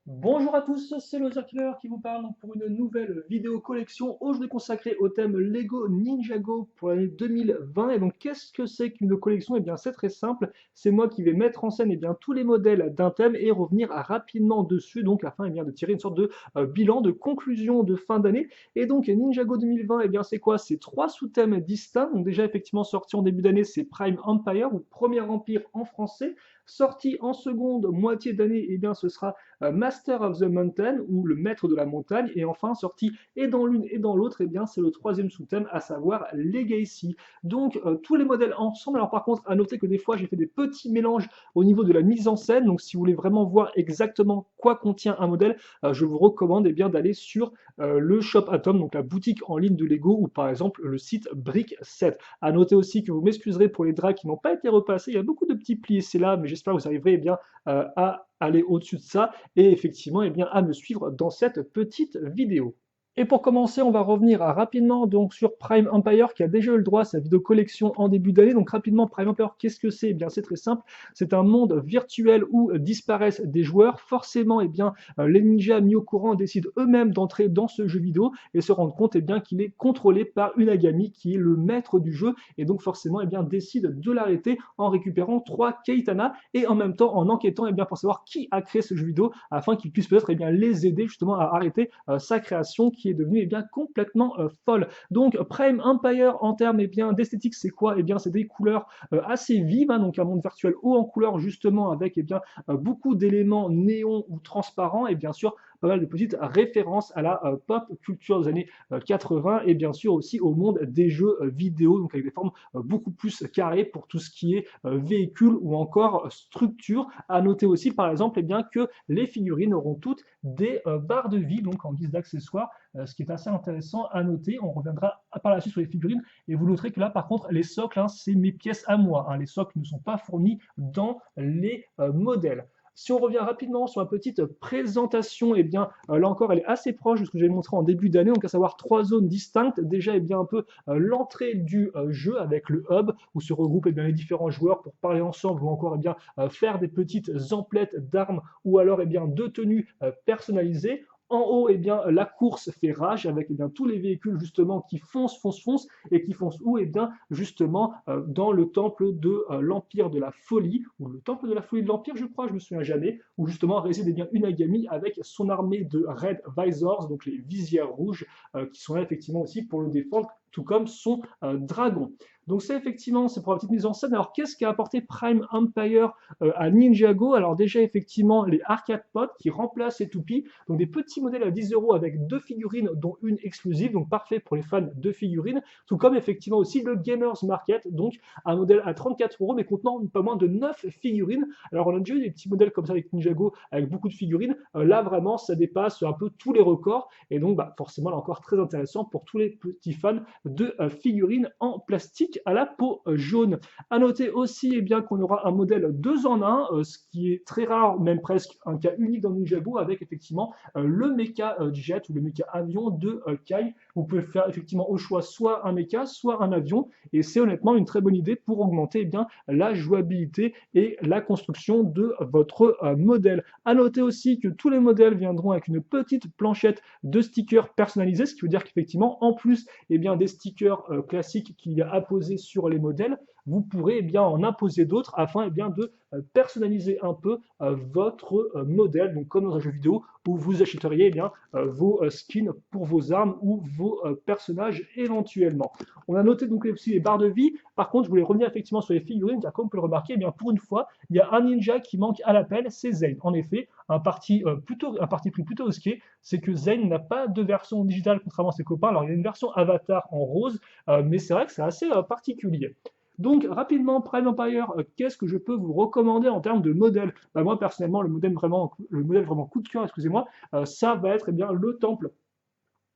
Bonjour à tous, c'est le Killer qui vous parle donc pour une nouvelle vidéo collection aujourd'hui consacrée au thème Lego Ninjago pour l'année 2020. Et donc, qu'est-ce que c'est qu'une collection? Eh bien, c'est très simple. C'est moi qui vais mettre en scène tous les modèles d'un thème et revenir rapidement dessus, donc afin de tirer une sorte de bilan, de conclusion de fin d'année. Et donc, Ninjago 2020, c'est quoi? C'est trois sous-thèmes distincts. Donc, déjà, effectivement, sorti en début d'année, c'est Prime Empire ou Premier Empire en français. Sorti en seconde moitié d'année, ce sera Master of the Mountain ou le maître de la montagne, et enfin sorti et dans l'une et dans l'autre, c'est le troisième sous-thème, à savoir Legacy. Donc tous les modèles ensemble. Alors par contre, à noter que des fois j'ai fait des petits mélanges au niveau de la mise en scène. Donc si vous voulez vraiment voir exactement quoi contient un modèle, je vous recommande d'aller sur le Shop Atom, donc la boutique en ligne de Lego, ou par exemple le site Brick 7. À noter aussi que vous m'excuserez pour les draps qui n'ont pas été repassés. Il y a beaucoup de petits plis ici là, mais j'espère que vous arriverez à aller au-dessus de ça et effectivement à me suivre dans cette petite vidéo. Et pour commencer, on va revenir rapidement donc sur Prime Empire qui a déjà eu le droit à sa vidéo collection en début d'année. Donc rapidement, Prime Empire, qu'est-ce que c'est? Eh bien, c'est très simple. C'est un monde virtuel où disparaissent des joueurs. Forcément, les ninjas mis au courant décident eux-mêmes d'entrer dans ce jeu vidéo et se rendent compte qu'il est contrôlé par Unagami qui est le maître du jeu et donc forcément décide de l'arrêter en récupérant trois Keitana et en même temps en enquêtant pour savoir qui a créé ce jeu vidéo afin qu'il puisse peut-être les aider justement à arrêter sa création qui est devenue complètement folle. Donc Prime Empire en termes d'esthétique, c'est quoi? C'est des couleurs assez vives, hein, donc un monde virtuel haut en couleurs justement avec beaucoup d'éléments néons ou transparents et bien sûr pas mal de petites références à la pop culture des années 80 et bien sûr aussi au monde des jeux vidéo, donc avec des formes beaucoup plus carrées pour tout ce qui est véhicule ou encore structure. À noter aussi par exemple que les figurines auront toutes des barres de vie donc en guise d'accessoires, ce qui est assez intéressant à noter. On reviendra par la suite sur les figurines et vous noterez que là par contre les socles, hein, c'est mes pièces à moi, hein. Les socles ne sont pas fournis dans les modèles. Si on revient rapidement sur la petite présentation, là encore, elle est assez proche de ce que j'avais montré en début d'année, donc à savoir trois zones distinctes. Déjà, un peu l'entrée du jeu avec le hub où se regroupent les différents joueurs pour parler ensemble ou encore faire des petites emplettes d'armes ou alors de tenues personnalisées. En haut, la course fait rage avec tous les véhicules justement qui foncent et qui foncent où? Justement dans le temple de l'Empire de la Folie, ou le temple de la Folie de l'Empire, je crois, je me souviens jamais, où justement réside Unagami avec son armée de Red Visors, donc les visières rouges, qui sont là effectivement aussi pour le défendre, tout comme son dragon. Donc c'est pour la petite mise en scène. Alors qu'est-ce qu'a apporté Prime Empire à Ninjago? Alors déjà effectivement les arcade pods qui remplacent les toupies, donc des petits modèles à 10 € avec deux figurines dont une exclusive, donc parfait pour les fans de figurines, tout comme effectivement aussi le Gamers Market, donc un modèle à 34 € mais contenant pas moins de 9 figurines. Alors on a déjà eu des petits modèles comme ça avec Ninjago avec beaucoup de figurines, là vraiment ça dépasse un peu tous les records et donc forcément là encore très intéressant pour tous les petits fans de figurines en plastique à la peau jaune. À noter aussi qu'on aura un modèle 2 en 1, ce qui est très rare, même presque un cas unique dans Ninjago, avec effectivement le mecha jet ou le mecha avion de Kai. Vous pouvez faire effectivement au choix soit un mecha, soit un avion, et c'est honnêtement une très bonne idée pour augmenter la jouabilité et la construction de votre modèle. À noter aussi que tous les modèles viendront avec une petite planchette de stickers personnalisés, ce qui veut dire qu'effectivement, en plus des stickers classiques qu'il y a apposés sur les modèles, vous pourrez en imposer d'autres afin de personnaliser un peu votre modèle, donc comme dans un jeu vidéo où vous achèteriez vos skins pour vos armes ou vos personnages éventuellement. On a noté donc aussi les barres de vie. Par contre, je voulais revenir effectivement sur les figurines, car comme vous pouvez le remarquer, pour une fois, il y a un ninja qui manque à l'appel, c'est Zane. En effet, un parti pris plutôt risqué, c'est que Zane n'a pas de version digitale contrairement à ses copains. Alors il y a une version avatar en rose, mais c'est vrai que c'est assez particulier. Donc rapidement, Prime Empire, qu'est-ce que je peux vous recommander en termes de modèle? Moi personnellement, le modèle vraiment coup de cœur, excusez-moi, ça va être le temple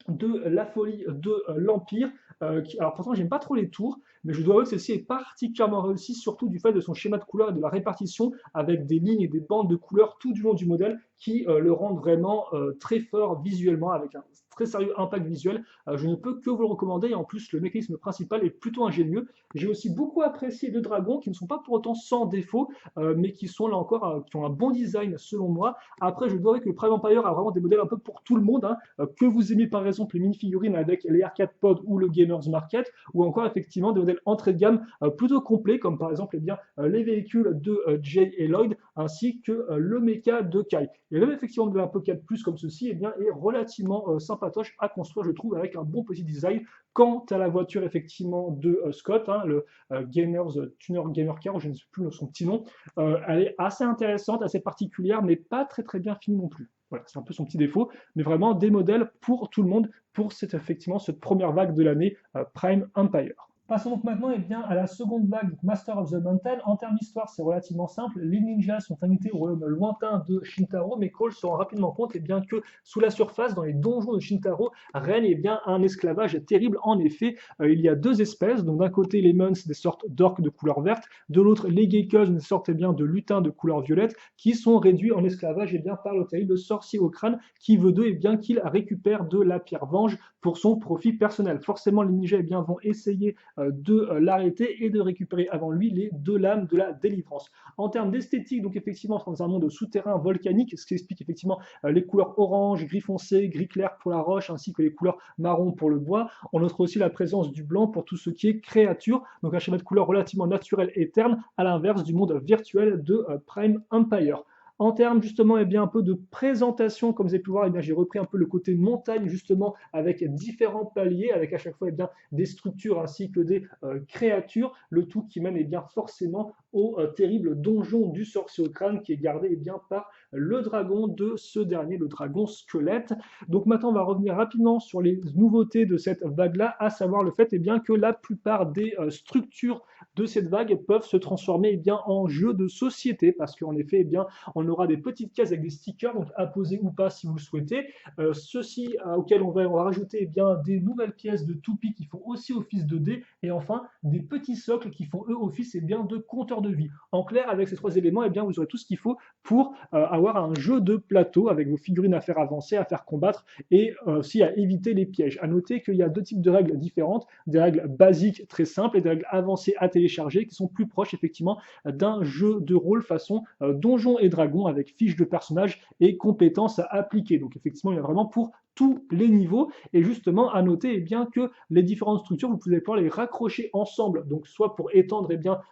de la folie de l'Empire. Alors pourtant, j'aime pas trop les tours, mais je dois avouer que celle-ci est particulièrement réussie, surtout du fait de son schéma de couleurs et de la répartition, avec des lignes et des bandes de couleurs tout du long du modèle, qui le rendent vraiment très fort visuellement, avec un très sérieux impact visuel. Je ne peux que vous le recommander, et en plus le mécanisme principal est plutôt ingénieux. J'ai aussi beaucoup apprécié deux dragons qui ne sont pas pour autant sans défaut, mais qui sont là encore, qui ont un bon design selon moi. Après, je dois avouer que le Prime Empire a vraiment des modèles un peu pour tout le monde, hein, que vous aimez par exemple les mini-figurines avec les Arcade Pod ou le Gamers Market, ou encore effectivement des modèles entrée de gamme plutôt complets, comme par exemple les véhicules de Jay et Lloyd, ainsi que le mecha de Kai. Et même effectivement de un peu 4 plus comme ceci, est relativement sympatoche à construire, je trouve, avec un bon petit design. Quant à la voiture effectivement de Scott, hein, le Gamers Tuner Gamer Car, je ne sais plus son petit nom, elle est assez intéressante, assez particulière, mais pas très très bien finie non plus. Voilà, c'est un peu son petit défaut, mais vraiment des modèles pour tout le monde pour effectivement cette première vague de l'année Prime Empire. Passons donc maintenant à la seconde vague, Master of the Mountain. En termes d'histoire, c'est relativement simple. Les ninjas sont invités au royaume lointain de Shintaro, mais Cole se rend rapidement compte que sous la surface, dans les donjons de Shintaro, règne un esclavage terrible. En effet, il y a deux espèces. Donc d'un côté, les Muns, des sortes d'orques de couleur verte, de l'autre, les Geckos, une sorte de lutins de couleur violette, qui sont réduits en esclavage par le terrible sorcier au crâne, qui veut d'eux qu'il récupère de la pierre Vange pour son profit personnel. Forcément, les ninjas vont essayer de l'arrêter et de récupérer avant lui les deux lames de la délivrance. En termes d'esthétique, donc effectivement, dans un monde souterrain volcanique, ce qui explique effectivement les couleurs orange, gris foncé, gris clair pour la roche, ainsi que les couleurs marron pour le bois. On note aussi la présence du blanc pour tout ce qui est créature, donc un schéma de couleurs relativement naturel et terne, à l'inverse du monde virtuel de Prime Empire. En termes justement un peu de présentation, comme vous avez pu voir, j'ai repris un peu le côté montagne justement avec différents paliers, avec à chaque fois des structures ainsi que des créatures, le tout qui mène forcément au terrible donjon du sorcier au crâne qui est gardé par le dragon de ce dernier, le dragon squelette. Donc maintenant on va revenir rapidement sur les nouveautés de cette vague-là, à savoir le fait que la plupart des structures de cette vague peuvent se transformer en jeux de société, parce qu'en effet on aura des petites cases avec des stickers, donc à poser ou pas si vous le souhaitez. Ceci auquel on va rajouter des nouvelles pièces de toupie qui font aussi office de dés, et enfin des petits socles qui font eux office de compteur de vie. En clair, avec ces trois éléments, vous aurez tout ce qu'il faut pour avoir un jeu de plateau avec vos figurines à faire avancer, à faire combattre, et aussi à éviter les pièges. À noter qu'il y a deux types de règles différentes, des règles basiques très simples et des règles avancées à télécharger qui sont plus proches effectivement d'un jeu de rôle façon Donjons et Dragons, avec fiches de personnages et compétences à appliquer. Donc effectivement, il y a vraiment pour tous les niveaux. Et justement, à noter que les différentes structures, vous pouvez pouvoir les raccrocher ensemble, donc soit pour étendre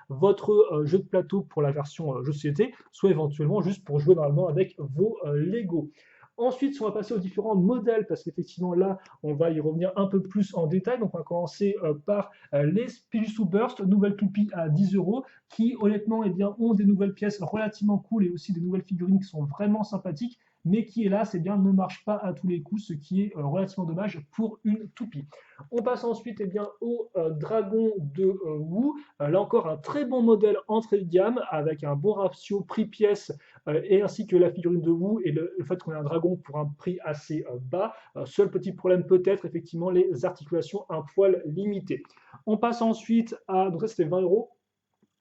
votre jeu de plateau pour la version jeu de société, soit éventuellement juste pour jouer normalement avec vos Lego. Ensuite, on va passer aux différents modèles, parce qu'effectivement là, on va y revenir un peu plus en détail. Donc on va commencer par les Spirisu Burst, nouvelle toupie à 10 €, qui honnêtement ont des nouvelles pièces relativement cool et aussi des nouvelles figurines qui sont vraiment sympathiques, mais qui hélas ne marchent pas à tous les coups, ce qui est relativement dommage pour une toupie. On passe ensuite au dragon de Wu. Là encore un très bon modèle entrée de gamme avec un bon ratio prix-pièce et ainsi que la figurine de Wu et le fait qu'on ait un dragon pour un prix assez bas. Seul petit problème peut-être effectivement les articulations un poil limitées. On passe ensuite donc ça c'était 20 €.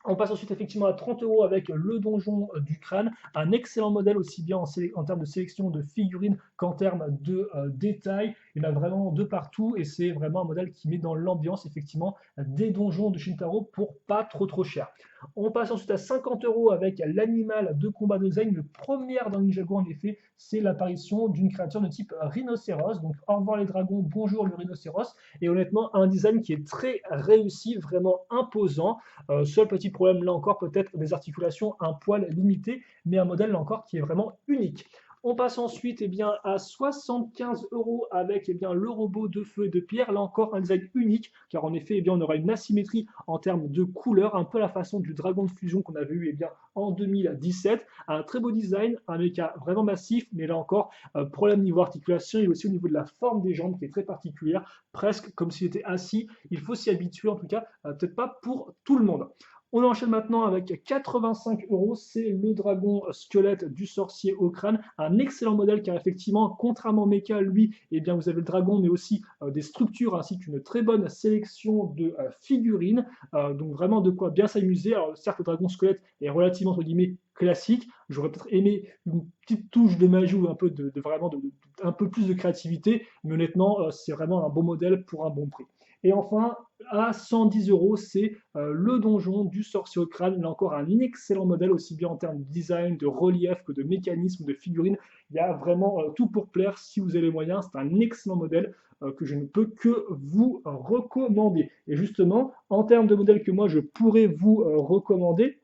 On passe ensuite effectivement à 30 € avec le donjon du crâne, un excellent modèle aussi bien en termes de sélection de figurines qu'en termes de détails. Il y en a vraiment de partout et c'est vraiment un modèle qui met dans l'ambiance effectivement des donjons de Shintaro pour pas trop cher. On passe ensuite à 50 € avec l'animal de combat de Zen. Le premier dans Ninjago en effet, c'est l'apparition d'une créature de type rhinocéros. Donc au revoir les dragons, bonjour le rhinocéros. Et honnêtement un design qui est très réussi, vraiment imposant. Seul petit problème là encore peut-être des articulations un poil limitées, mais un modèle là encore qui est vraiment unique. On passe ensuite à 75 € avec le robot de feu et de pierre. Là encore un design unique, car en effet on aura une asymétrie en termes de couleur, un peu à la façon du dragon de fusion qu'on avait eu en 2017. Un très beau design, un mecha vraiment massif, mais là encore problème niveau articulation et aussi au niveau de la forme des jambes qui est très particulière, presque comme s'il était assis. Il faut s'y habituer en tout cas, peut-être pas pour tout le monde. On enchaîne maintenant avec 85 euros, c'est le dragon squelette du sorcier au crâne, un excellent modèle car effectivement, contrairement au mecha, lui, eh bien, vous avez le dragon mais aussi des structures ainsi qu'une très bonne sélection de figurines, donc vraiment de quoi bien s'amuser. Alors certes, le dragon squelette est relativement entre guillemets classique, j'aurais peut-être aimé une petite touche de magie ou un peu un peu plus de créativité, mais honnêtement, c'est vraiment un bon modèle pour un bon prix. Et enfin, à 110 euros, c'est le donjon du sorcier au crâne. Là encore, un excellent modèle, aussi bien en termes de design, de relief que de mécanisme, de figurines. Il y a vraiment tout pour plaire si vous avez les moyens. C'est un excellent modèle que je ne peux que vous recommander. Et justement, en termes de modèles que moi je pourrais vous recommander,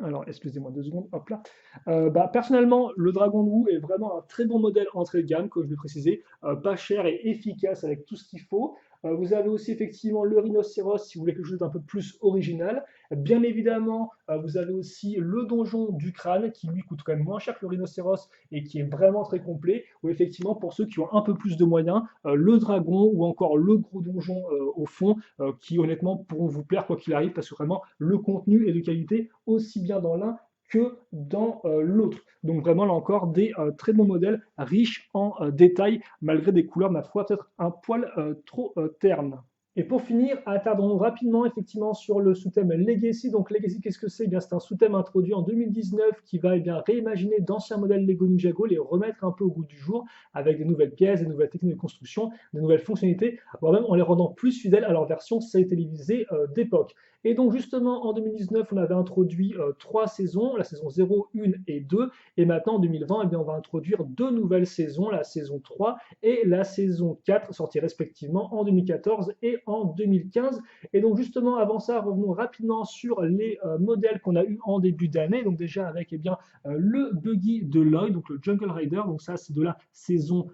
alors, excusez-moi 2 secondes, hop là. Personnellement, le Dragon de Roue est vraiment un très bon modèle entrée de gamme, comme je l'ai précisé, pas cher et efficace avec tout ce qu'il faut. Vous avez aussi effectivement le rhinocéros si vous voulez quelque chose d'un peu plus original. Bien évidemment, vous avez aussi le donjon du crâne qui lui coûte quand même moins cher que le rhinocéros et qui est vraiment très complet. Ou effectivement, pour ceux qui ont un peu plus de moyens, le dragon ou encore le gros donjon au fond qui honnêtement pourront vous plaire quoi qu'il arrive parce que vraiment le contenu est de qualité aussi bien dans l'un que dans l'autre. Donc vraiment là encore des très bons modèles riches en détails malgré des couleurs ma foi peut-être un poil trop ternes. Et pour finir, attardons rapidement effectivement sur le sous-thème Legacy. Donc Legacy, qu'est-ce que c'est? Eh bien, c'est un sous-thème introduit en 2019 qui va bien réimaginer d'anciens modèles Lego Ninjago, les remettre un peu au goût du jour avec des nouvelles pièces, des nouvelles techniques de construction, des nouvelles fonctionnalités, voire même en les rendant plus fidèles à leur version série télévisée d'époque. Et donc justement en 2019, on avait introduit 3 saisons, la saison 0, 1 et 2. Et maintenant en 2020, eh bien, on va introduire 2 nouvelles saisons, la saison 3 et la saison 4, sorties respectivement en 2014 et en 2015. Et donc justement, avant ça, revenons rapidement sur les modèles qu'on a eu en début d'année. Donc déjà avec eh bien, le buggy de Lloyd, donc le Jungle Rider, donc ça c'est de la saison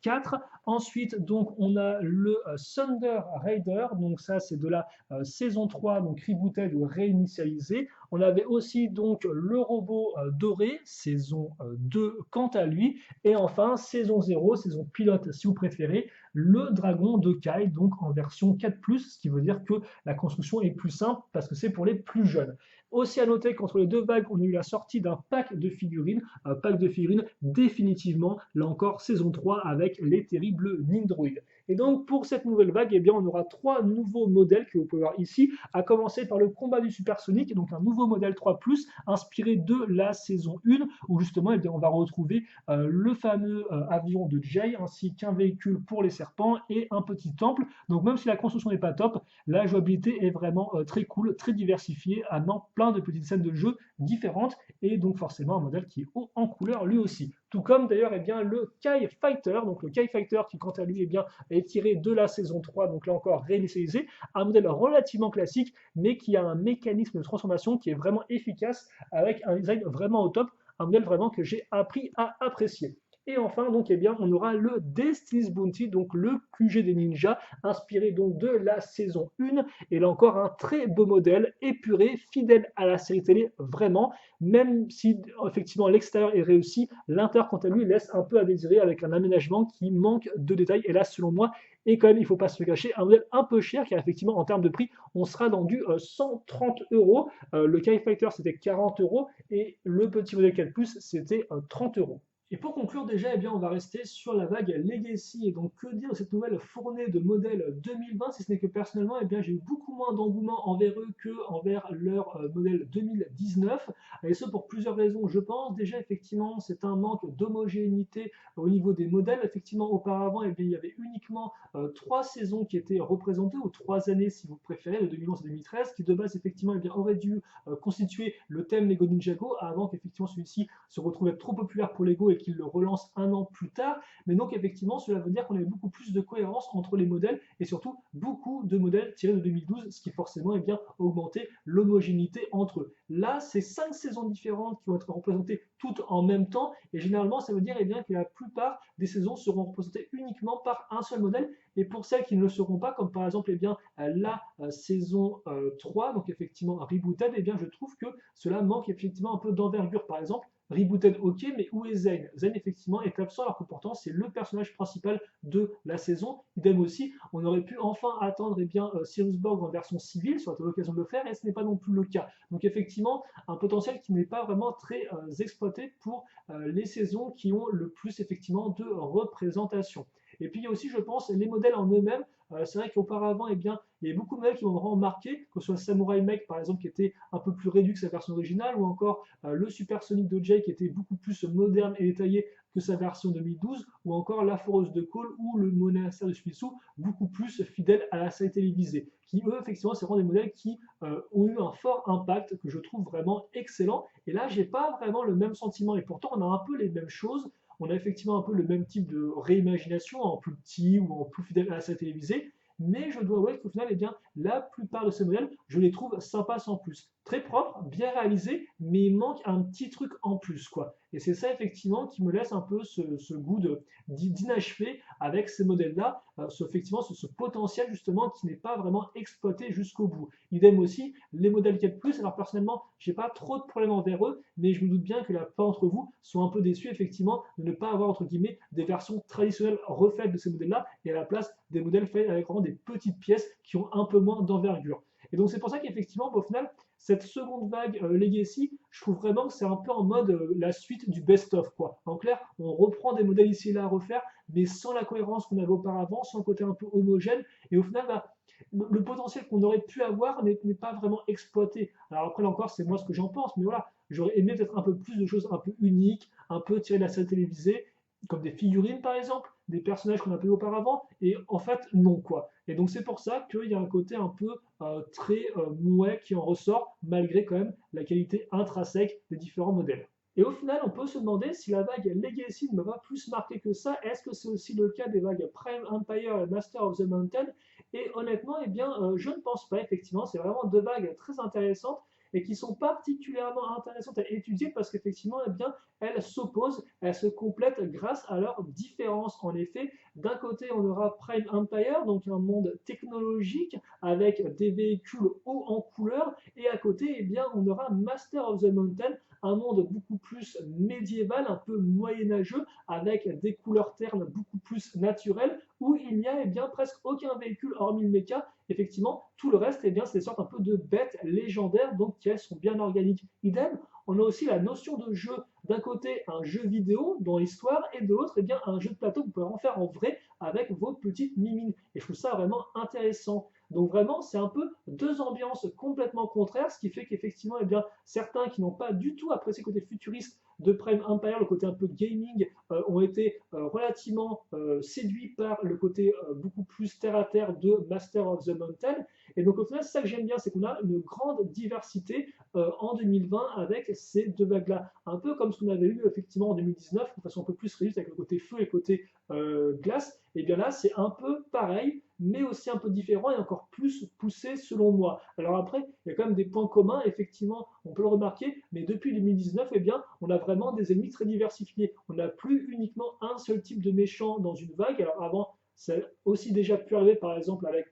4. Ensuite, donc on a le Thunder Raider, donc ça c'est de la saison 3, donc rebooted ou réinitialisé. On avait aussi donc le robot doré, saison 2 quant à lui. Et enfin, saison 0, saison pilote si vous préférez, le dragon de Kai, donc en version 4+, ce qui veut dire que la construction est plus simple parce que c'est pour les plus jeunes. Aussi à noter qu'entre les deux vagues, on a eu la sortie d'un pack de figurines, un pack de figurines définitivement, là encore, saison 3 avec les terribles Nindroid. Et donc pour cette nouvelle vague, eh bien, on aura 3 nouveaux modèles que vous pouvez voir ici, à commencer par le combat du supersonique, donc un nouveau modèle 3+, inspiré de la saison 1, où justement eh bien, on va retrouver le fameux avion de Jay, ainsi qu'un véhicule pour les serpents et un petit temple. Donc même si la construction n'est pas top, la jouabilité est vraiment très cool, très diversifiée, amenant plein de petites scènes de jeu différentes, et donc forcément un modèle qui est haut en couleur lui aussi. Tout comme d'ailleurs eh bien, le Kai Fighter, donc le Kai Fighter qui quant à lui eh bien, est tiré de la saison 3, donc là encore réinitialisé, un modèle relativement classique, mais qui a un mécanisme de transformation qui est vraiment efficace, avec un design vraiment au top, un modèle vraiment que j'ai appris à apprécier. Et enfin, donc, eh bien, on aura le Destiny's Bounty, donc le QG des ninjas, inspiré donc de la saison 1. Et là encore, un très beau modèle, épuré, fidèle à la série télé, vraiment. Même si effectivement l'extérieur est réussi, l'intérieur, quant à lui, laisse un peu à désirer avec un aménagement qui manque de détails. Et là, selon moi, et quand même, il ne faut pas se le cacher, un modèle un peu cher, car effectivement, en termes de prix, on sera dans du 130 euros. Le Kai Fighter, c'était 40 euros, et le petit modèle 4+, c'était 30 euros. Et pour conclure déjà, eh bien, on va rester sur la vague Legacy. Et donc, que dire de cette nouvelle fournée de modèles 2020, si ce n'est que personnellement, eh bien, j'ai eu beaucoup moins d'engouement envers eux que envers leur modèle 2019. Et ce pour plusieurs raisons, je pense. Déjà, effectivement, c'est un manque d'homogénéité au niveau des modèles. Effectivement, auparavant, eh bien, il y avait uniquement 3 saisons qui étaient représentées, ou 3 années si vous préférez, de 2011 à 2013, qui de base, effectivement, eh bien, auraient dû constituer le thème Lego Ninjago, avant qu'effectivement celui-ci se retrouve être trop populaire pour Lego et qu'il le relance un an plus tard. Mais donc effectivement, cela veut dire qu'on avait beaucoup plus de cohérence entre les modèles et surtout beaucoup de modèles tirés de 2012, ce qui forcément est bien augmenté l'homogénéité entre eux. Là, c'est 5 saisons différentes qui vont être représentées toutes en même temps et généralement, ça veut dire eh bien, que la plupart des saisons seront représentées uniquement par un seul modèle. Et pour celles qui ne le seront pas, comme par exemple eh bien, la saison 3, donc effectivement rebooted, eh bien, je trouve que cela manque effectivement un peu d'envergure. Par exemple, Rebooted, ok, mais où est Zane? Zane, effectivement, est absent alors que pourtant c'est le personnage principal de la saison. Idem aussi, on aurait pu enfin attendre Sirius Borg en version civile, ça aurait été l'occasion de le faire, et ce n'est pas non plus le cas. Donc effectivement, un potentiel qui n'est pas vraiment très exploité pour les saisons qui ont le plus effectivement de représentation. Et puis il y a aussi, je pense, les modèles en eux-mêmes. C'est vrai qu'auparavant, il y avait beaucoup de modèles qui m'ont vraiment marqué, que ce soit le Samurai Mech par exemple, qui était un peu plus réduit que sa version originale, ou encore le Supersonic de Jay qui était beaucoup plus moderne et détaillé que sa version 2012, ou encore la Foreuse de Cole ou le Monastère de Shimizu, beaucoup plus fidèle à la série télévisée, qui eux, effectivement, c'est vraiment des modèles qui ont eu un fort impact, que je trouve vraiment excellent. Et là, j'ai pas vraiment le même sentiment, et pourtant, on a un peu les mêmes choses. On a effectivement un peu le même type de réimagination, en plus petit ou en plus fidèle à la série télévisée, mais je dois avouer qu'au final, la plupart de ces modèles, je les trouve sympas sans plus. Très propres, bien réalisés, mais il manque un petit truc en plus, quoi. Et c'est ça, effectivement, qui me laisse un peu ce goût d'inachevé avec ces modèles-là, effectivement, ce potentiel, justement, qui n'est pas vraiment exploité jusqu'au bout. Idem aussi, les modèles 4+, alors personnellement, j'ai pas trop de problèmes envers eux, mais je me doute bien que la plupart d'entre vous sont un peu déçus, effectivement, de ne pas avoir, entre guillemets, des versions traditionnelles refaites de ces modèles-là, et à la place des modèles faits avec vraiment des petites pièces qui ont un peu moins d'envergure. Et donc c'est pour ça qu'effectivement, au final, cette seconde vague Legacy, je trouve vraiment que c'est un peu en mode la suite du best-of, quoi. En clair, on reprend des modèles ici et là à refaire, mais sans la cohérence qu'on avait auparavant, sans le côté un peu homogène, et au final, bah, le potentiel qu'on aurait pu avoir n'est pas vraiment exploité. Alors après, là encore, c'est moi ce que j'en pense, mais voilà, j'aurais aimé peut-être un peu plus de choses un peu uniques, un peu tirées de la série télévisée, comme des figurines par exemple, des personnages qu'on a pu auparavant, et en fait, non quoi. Et donc c'est pour ça qu'il y a un côté un peu très mouais qui en ressort, malgré quand même la qualité intrinsèque des différents modèles. Et au final, on peut se demander si la vague Legacy ne m'a pas plus marqué que ça. Est-ce que c'est aussi le cas des vagues Prime Empire et Master of the Mountain? Et honnêtement, je ne pense pas, effectivement. C'est vraiment deux vagues très intéressantes et qui sont particulièrement intéressantes à étudier parce qu'effectivement, elles s'opposent, elles se complètent grâce à leurs différences. En effet, d'un côté, on aura Prime Empire, donc un monde technologique avec des véhicules hauts en couleur, et à côté, on aura Master of the Mountain, un monde beaucoup plus médiéval, un peu moyenâgeux, avec des couleurs ternes beaucoup plus naturelles, où il n'y a presque aucun véhicule hormis le mecha. Effectivement, tout le reste, c'est des sortes un peu de bêtes légendaires, donc qui elles sont bien organiques. Idem, on a aussi la notion de jeu. D'un côté, un jeu vidéo dans l'histoire, et de l'autre, un jeu de plateau que vous pouvez en faire en vrai avec vos petites mimines. Et je trouve ça vraiment intéressant. Donc vraiment, c'est un peu deux ambiances complètement contraires, ce qui fait qu'effectivement, certains qui n'ont pas du tout apprécié le côté futuriste de Prime Empire, le côté un peu gaming, ont été relativement séduits par le côté beaucoup plus terre à terre de Master of the Mountain. Et donc au final, c'est ça que j'aime bien, c'est qu'on a une grande diversité en 2020 avec ces deux vagues-là. Un peu comme ce qu'on avait eu effectivement en 2019, de façon un peu plus réduite avec le côté feu et le côté glace. Et bien là, c'est un peu pareil, mais aussi un peu différent et encore plus poussé selon moi. Alors après, il y a quand même des points communs, effectivement, on peut le remarquer, mais depuis 2019, on a vraiment des ennemis très diversifiés. On n'a plus uniquement un seul type de méchant dans une vague. Alors avant, c'est aussi déjà pu arriver par exemple avec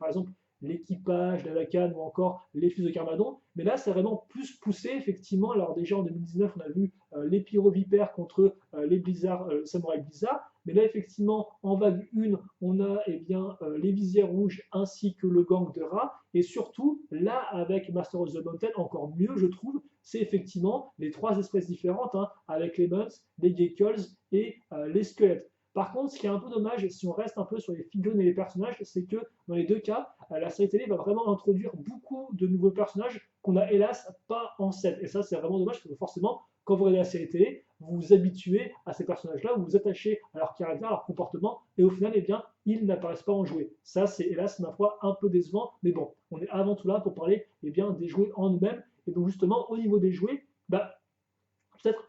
l'équipage d'Anakan ou encore les fils de Carmadon, mais là c'est vraiment plus poussé effectivement. Alors déjà en 2019 on a vu les pyrovipères contre les blizzards, samouraï blizzard, mais là effectivement en vague 1 on a les visières rouges ainsi que le gang de rats, et surtout là avec Master of the Mountain encore mieux je trouve, c'est effectivement les trois espèces différentes, avec les Muns, les Geckos et les squelettes. Par contre, ce qui est un peu dommage, si on reste un peu sur les figurines et les personnages, c'est que dans les deux cas, la série télé va vraiment introduire beaucoup de nouveaux personnages qu'on n'a hélas pas en scène. Et ça, c'est vraiment dommage parce que forcément, quand vous regardez la série télé, vous vous habituez à ces personnages-là, vous vous attachez à leur caractère, à leur comportement, et au final, ils n'apparaissent pas en jouets. Ça, c'est hélas, ma foi, un peu décevant, mais bon, on est avant tout là pour parler des jouets en eux-mêmes. Et donc, justement, au niveau des jouets,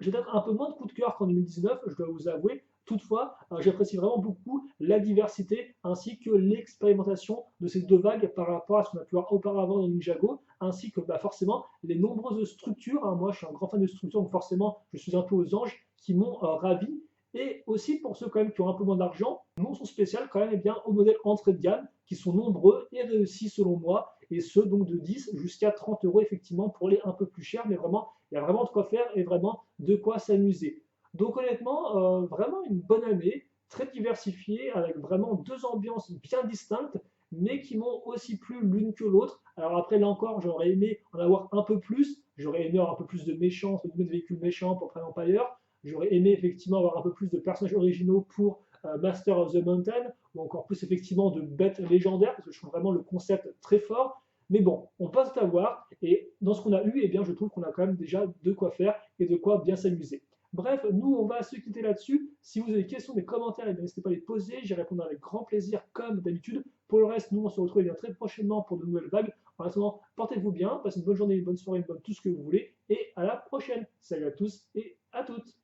j'ai peut-être un peu moins de coup de cœur qu'en 2019, je dois vous avouer. Toutefois, j'apprécie vraiment beaucoup la diversité ainsi que l'expérimentation de ces deux vagues par rapport à ce qu'on a pu voir auparavant dans Ninjago, ainsi que forcément les nombreuses structures. Moi, je suis un grand fan de structures, donc forcément, je suis un peu aux anges qui m'ont ravi. Et aussi pour ceux quand même qui ont un peu moins d'argent, mention spéciale quand même aux modèles entrée de gamme qui sont nombreux et réussis selon moi, et ceux donc de 10 jusqu'à 30 € effectivement pour les un peu plus chers, mais vraiment Il y a vraiment de quoi faire et vraiment de quoi s'amuser. Donc honnêtement, vraiment une bonne année, très diversifiée, avec vraiment deux ambiances bien distinctes, mais qui m'ont aussi plu l'une que l'autre. Alors après, là encore, j'aurais aimé en avoir un peu plus. J'aurais aimé avoir un peu plus de méchants, entre guillemets, de véhicules méchants pour Prime Empire. J'aurais aimé effectivement avoir un peu plus de personnages originaux pour Master of the Mountain, ou encore plus effectivement de bêtes légendaires, parce que je trouve vraiment le concept très fort. Mais bon, on passe à voir, et dans ce qu'on a eu, eh bien, je trouve qu'on a quand même déjà de quoi faire et de quoi bien s'amuser. Bref, nous, on va se quitter là-dessus. Si vous avez des questions, des commentaires, eh n'hésitez pas à les poser. J'y répondrai avec grand plaisir, comme d'habitude. Pour le reste, nous, on se retrouve eh bien, très prochainement pour de nouvelles vagues. En attendant, portez-vous bien, passez une bonne journée, une bonne soirée, une bonne tout ce que vous voulez. Et à la prochaine. Salut à tous et à toutes.